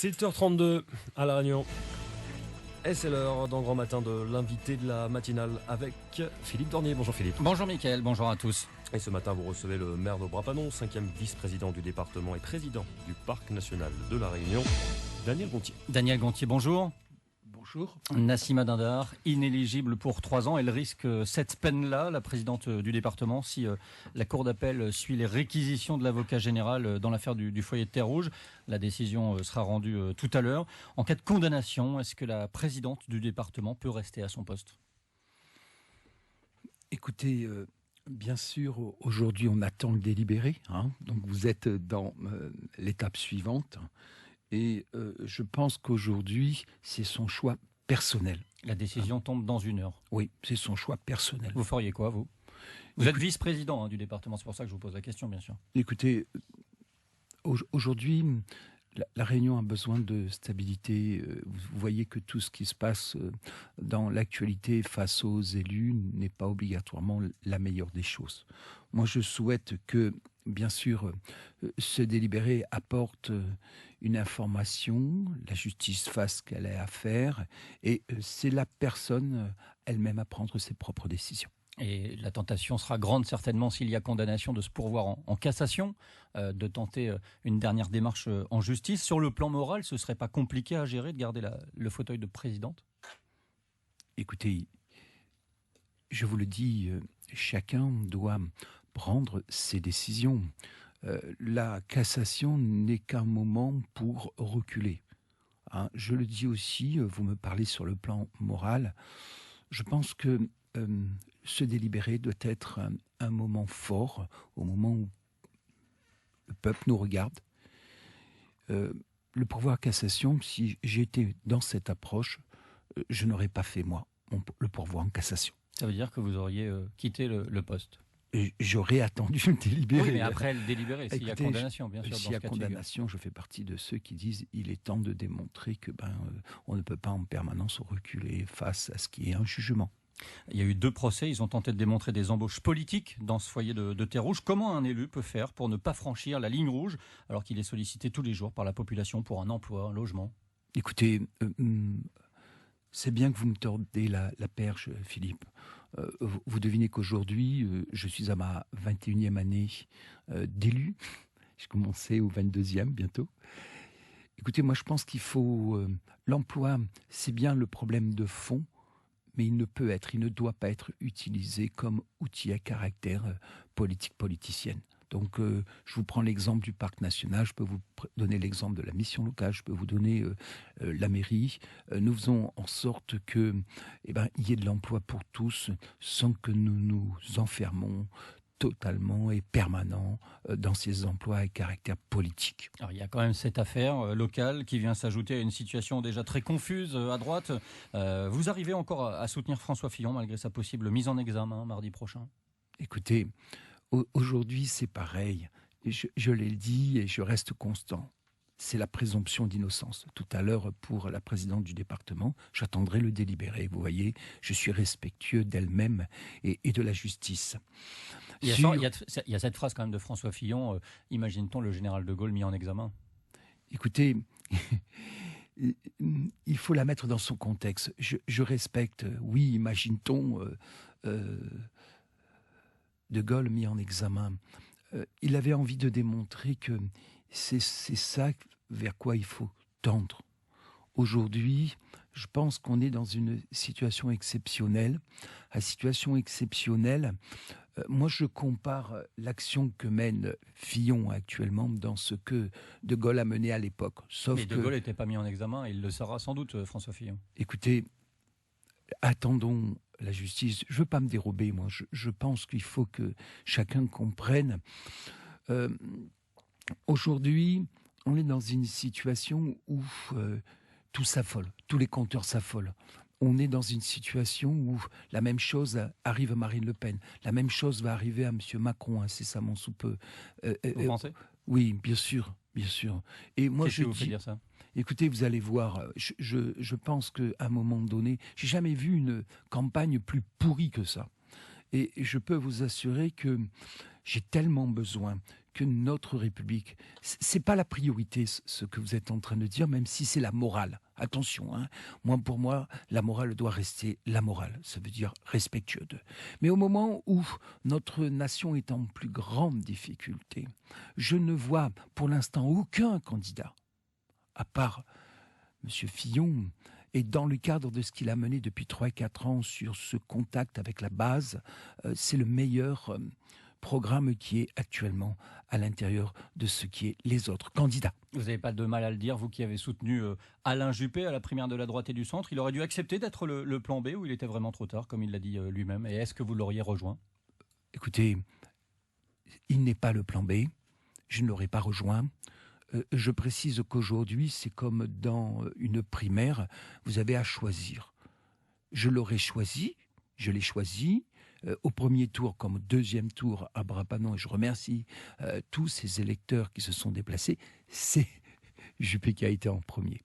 7h32 à La Réunion. Et c'est l'heure dans Grand Matin de l'invité de la matinale avec Philippe Dornier. Bonjour Philippe. Bonjour Mickaël, bonjour à tous. Et ce matin, vous recevez le maire de Brapanon, 5e vice-président du département et président du Parc national de La Réunion, Daniel Gontier. Daniel Gontier, bonjour. Bonjour. Nassima Dindar, inéligible pour 3 ans. Elle risque cette peine-là, la présidente du département, si la Cour d'appel suit les réquisitions de l'avocat général dans l'affaire du foyer de Terre-Rouge. La décision sera rendue tout à l'heure. En cas de condamnation, est-ce que la présidente du département peut rester à son poste ? Écoutez, bien sûr, aujourd'hui, on attend le délibéré. Donc, vous êtes dans l'étape suivante. Et je pense qu'aujourd'hui, c'est son choix personnel. La décision tombe dans 1 heure. Oui, c'est son choix personnel. Vous feriez quoi, vous ? Vous êtes vice-président du département, c'est pour ça que je vous pose la question, bien sûr. Écoutez, aujourd'hui, la Réunion a besoin de stabilité. Vous voyez que tout ce qui se passe dans l'actualité face aux élus n'est pas obligatoirement la meilleure des choses. Moi, je souhaite que, bien sûr, ce délibéré apporte une information, la justice fasse ce qu'elle a à faire, et c'est la personne elle-même à prendre ses propres décisions. Et la tentation sera grande certainement s'il y a condamnation de se pourvoir en cassation, de tenter une dernière démarche en justice. Sur le plan moral, ce ne serait pas compliqué à gérer de garder le fauteuil de présidente ? Écoutez, je vous le dis, chacun doit prendre ses décisions. La cassation n'est qu'un moment pour reculer. Je le dis aussi, vous me parlez sur le plan moral, je pense que ce délibéré doit être un moment fort, au moment où le peuple nous regarde. Le pouvoir cassation, si j'étais dans cette approche, je n'aurais pas fait, moi, le pourvoi en cassation. Ça veut dire que vous auriez quitté le poste ? J'aurais attendu le délibéré. Oui, mais après le délibéré, s'il y a condamnation, bien sûr. S'il y a condamnation, je fais partie de ceux qui disent il est temps de démontrer que on ne peut pas en permanence reculer face à ce qui est un jugement. Il y a eu 2 procès, ils ont tenté de démontrer des embauches politiques dans ce foyer de Terre-Rouge. Comment un élu peut faire pour ne pas franchir la ligne rouge alors qu'il est sollicité tous les jours par la population pour un emploi, un logement ? Écoutez, c'est bien que vous me tordez la perche, Philippe. Vous devinez qu'aujourd'hui, je suis à ma 21e année d'élu. J'ai commencé au 22e bientôt. Écoutez, moi je pense qu'il faut... l'emploi, c'est bien le problème de fond, mais il ne doit pas être utilisé comme outil à caractère politicienne. Donc, je vous prends l'exemple du parc national, je peux vous donner l'exemple de la mission locale, je peux vous donner la mairie. Nous faisons en sorte que, il y ait de l'emploi pour tous, sans que nous nous enfermons totalement et permanent dans ces emplois à caractère politique. Alors, il y a quand même cette affaire locale qui vient s'ajouter à une situation déjà très confuse à droite. Vous arrivez encore à soutenir François Fillon malgré sa possible mise en examen mardi prochain ? Écoutez, aujourd'hui c'est pareil. Je l'ai dit et je reste constant. C'est la présomption d'innocence. Tout à l'heure, pour la présidente du département, j'attendrai le délibéré. Vous voyez, je suis respectueux d'elle-même et de la justice. Il y a cette phrase quand même de François Fillon, imagine-t-on le général de Gaulle mis en examen ? Écoutez, il faut la mettre dans son contexte. Je respecte, oui, imagine-t-on de Gaulle mis en examen. Il avait envie de démontrer que c'est ça vers quoi il faut tendre. Aujourd'hui, je pense qu'on est dans une situation exceptionnelle. À situation exceptionnelle, moi je compare l'action que mène Fillon actuellement dans ce que De Gaulle a mené à l'époque. Mais De Gaulle n'était pas mis en examen, il le sera sans doute, François Fillon. Écoutez, attendons la justice. Je ne veux pas me dérober, moi. Je pense qu'il faut que chacun comprenne. Aujourd'hui, on est dans une situation où tout s'affole, tous les compteurs s'affolent. On est dans une situation où la même chose arrive à Marine Le Pen, la même chose va arriver à M. Macron incessamment sous peu. Vous pensez ? Oui, bien sûr, bien sûr. Et moi, Qu'est-ce qui vous fait dire ça ? Écoutez, vous allez voir, je pense qu'à un moment donné, j'ai jamais vu une campagne plus pourrie que ça. Et je peux vous assurer que j'ai tellement besoin que notre République, c'est pas la priorité ce que vous êtes en train de dire, même si c'est la morale. Attention, hein. Pour moi, la morale doit rester la morale. Ça veut dire respectueux d'eux. Mais au moment où notre nation est en plus grande difficulté, je ne vois pour l'instant aucun candidat, à part M. Fillon, et dans le cadre de ce qu'il a mené depuis 3-4 ans sur ce contact avec la base, c'est le meilleur programme qui est actuellement à l'intérieur de ce qui est les autres candidats. Vous n'avez pas de mal à le dire, vous qui avez soutenu Alain Juppé à la primaire de la droite et du centre. Il aurait dû accepter d'être le plan B ou il était vraiment trop tard, comme il l'a dit lui-même. Et est-ce que vous l'auriez rejoint ? Écoutez, il n'est pas le plan B. Je ne l'aurais pas rejoint. Je précise qu'aujourd'hui, c'est comme dans une primaire, vous avez à choisir. Je l'aurais choisi, je l'ai choisi. Au premier tour comme au deuxième tour à Brapanon, et je remercie tous ces électeurs qui se sont déplacés, c'est Juppé qui a été en premier.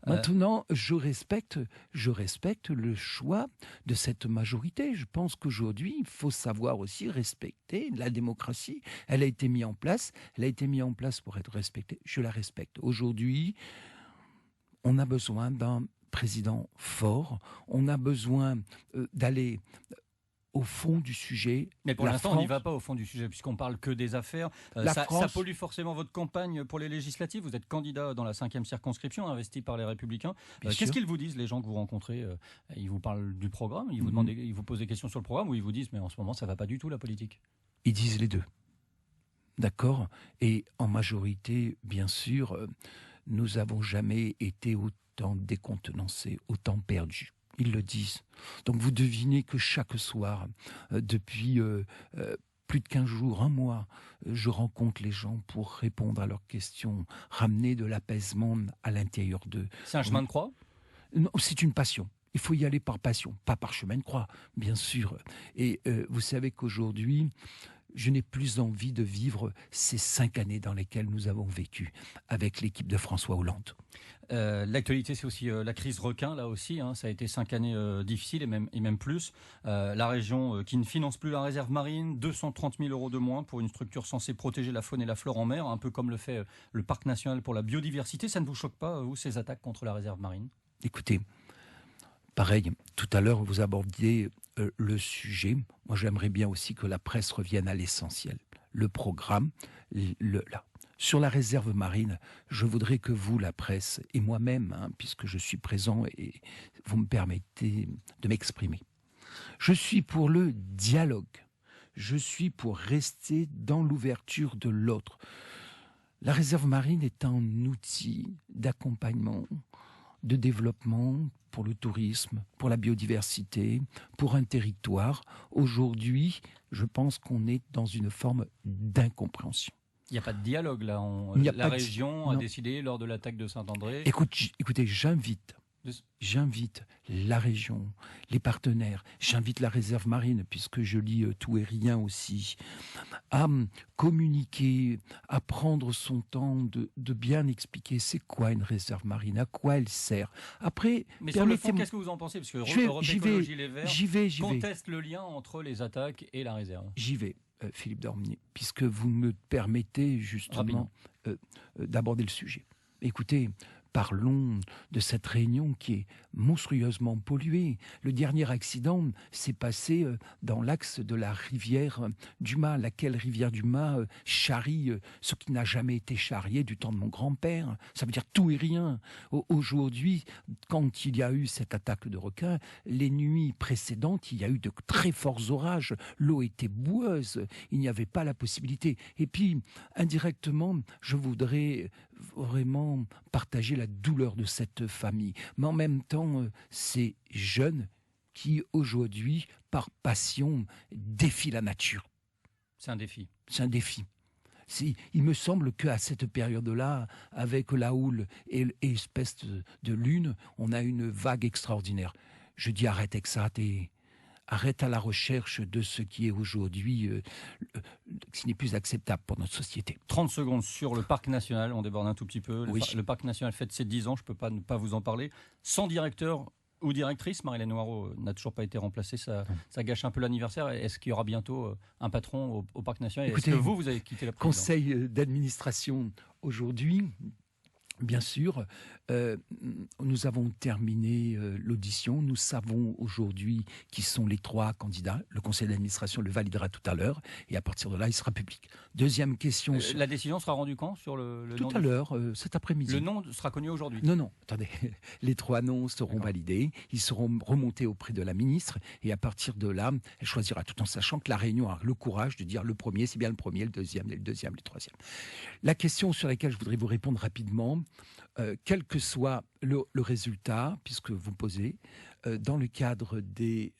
Maintenant, je respecte le choix de cette majorité. Je pense qu'aujourd'hui, il faut savoir aussi respecter la démocratie. Elle a été mise en place pour être respectée. Je la respecte. Aujourd'hui, on a besoin d'un président fort. On a besoin d'aller au fond du sujet. Mais pour l'instant, on n'y va pas au fond du sujet, puisqu'on parle que des affaires. Ça pollue forcément votre campagne pour les législatives. Vous êtes candidat dans la 5e circonscription, investi par les Républicains. Qu'est-ce qu'ils vous disent, les gens que vous rencontrez ? Ils vous parlent du programme, ils vous demandent, ils vous posent des questions sur le programme, ou ils vous disent, mais en ce moment, ça ne va pas du tout, la politique ? Ils disent les deux. D'accord ? Et en majorité, bien sûr, nous n'avons jamais été autant décontenancés, autant perdus. Ils le disent. Donc vous devinez que chaque soir, depuis plus de 15 jours, un mois, je rencontre les gens pour répondre à leurs questions, ramener de l'apaisement à l'intérieur d'eux. C'est un chemin de croix ? Non, c'est une passion. Il faut y aller par passion, pas par chemin de croix, bien sûr. Et vous savez qu'aujourd'hui, je n'ai plus envie de vivre ces 5 années dans lesquelles nous avons vécu avec l'équipe de François Hollande. L'actualité, c'est aussi la crise requin, là aussi. Ça a été 5 années difficiles et même plus. La région qui ne finance plus la réserve marine, 230 000 € de moins pour une structure censée protéger la faune et la flore en mer, un peu comme le fait le Parc national pour la biodiversité. Ça ne vous choque pas, vous, ces attaques contre la réserve marine ? Écoutez, pareil, tout à l'heure, vous abordiez le sujet. Moi, j'aimerais bien aussi que la presse revienne à l'essentiel. Le programme, là. Sur la réserve marine, je voudrais que vous, la presse, et moi-même, puisque je suis présent et vous me permettez de m'exprimer. Je suis pour le dialogue. Je suis pour rester dans l'ouverture de l'autre. La réserve marine est un outil d'accompagnement, de développement pour le tourisme, pour la biodiversité, pour un territoire. Aujourd'hui, je pense qu'on est dans une forme d'incompréhension. Il n'y a pas de dialogue là. La région a décidé lors de l'attaque de Saint-André. Écoutez, j'invite la région, les partenaires, j'invite la réserve marine, puisque je lis Tout et Rien aussi, à communiquer, à prendre son temps de bien expliquer c'est quoi une réserve marine, à quoi elle sert. Après, mais sur le fond, qu'est-ce que vous en pensez ? Parce que Europe Écologie Les Verts conteste le lien entre les attaques et la réserve. J'y vais. Philippe Dormier, puisque vous me permettez justement d'aborder le sujet. Écoutez, parlons de cette réunion qui est monstrueusement polluée. Le dernier accident s'est passé dans l'axe de la rivière du Mas. Laquelle rivière du Mas charrie ce qui n'a jamais été charrié du temps de mon grand-père. Ça veut dire tout et rien. Aujourd'hui, quand il y a eu cette attaque de requins, les nuits précédentes, il y a eu de très forts orages. L'eau était boueuse. Il n'y avait pas la possibilité. Et puis, indirectement, je voudrais vraiment partager la douleur de cette famille. Mais en même temps, ces jeunes qui, aujourd'hui, par passion, défient la nature. C'est un défi. C'est un défi. Il me semble qu'à cette période-là, avec la houle et l'espèce de lune, on a une vague extraordinaire. Je dis arrête avec ça, arrête à la recherche de ce qui est aujourd'hui, ce qui n'est plus acceptable pour notre société. 30 secondes sur le Parc national, on déborde un tout petit peu. Oui. Le Parc national fête ses 10 ans, je ne peux pas ne pas vous en parler. 100 directeurs Ou directrice, Marie-Hélène Noireau n'a toujours pas été remplacée, ça gâche un peu l'anniversaire. Est-ce qu'il y aura bientôt un patron au Parc National? Est-ce que vous avez quitté la présidence? Conseil d'administration aujourd'hui. Bien sûr, nous avons terminé l'audition. Nous savons aujourd'hui qui sont les 3 candidats. Le conseil d'administration le validera tout à l'heure et à partir de là, il sera public. Deuxième question. La décision sera rendue quand sur le nom? Tout à l'heure, cet après-midi. Le nom sera connu aujourd'hui? Non, attendez. Les 3 noms seront validés. Ils seront remontés auprès de la ministre et à partir de là, elle choisira tout en sachant que la réunion a le courage de dire le premier, c'est bien le premier, le deuxième, le troisième. La question sur laquelle je voudrais vous répondre rapidement, quel que soit le résultat, puisque vous posez, dans le cadre des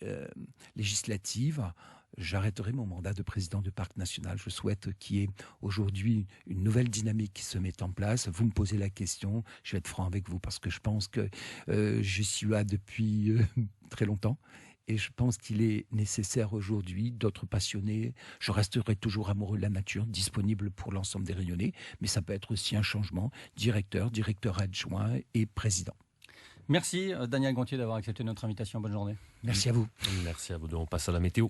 législatives, j'arrêterai mon mandat de président du Parc National. Je souhaite qu'il y ait aujourd'hui une nouvelle dynamique qui se mette en place. Vous me posez la question, je vais être franc avec vous, parce que je pense que je suis là depuis très longtemps. Et je pense qu'il est nécessaire aujourd'hui d'autres passionnés. Je resterai toujours amoureux de la nature, disponible pour l'ensemble des rayonnés, mais ça peut être aussi un changement, directeur adjoint et président. Merci Daniel Gontier d'avoir accepté notre invitation. Bonne journée. Merci à vous. Merci à vous deux. On passe à la météo.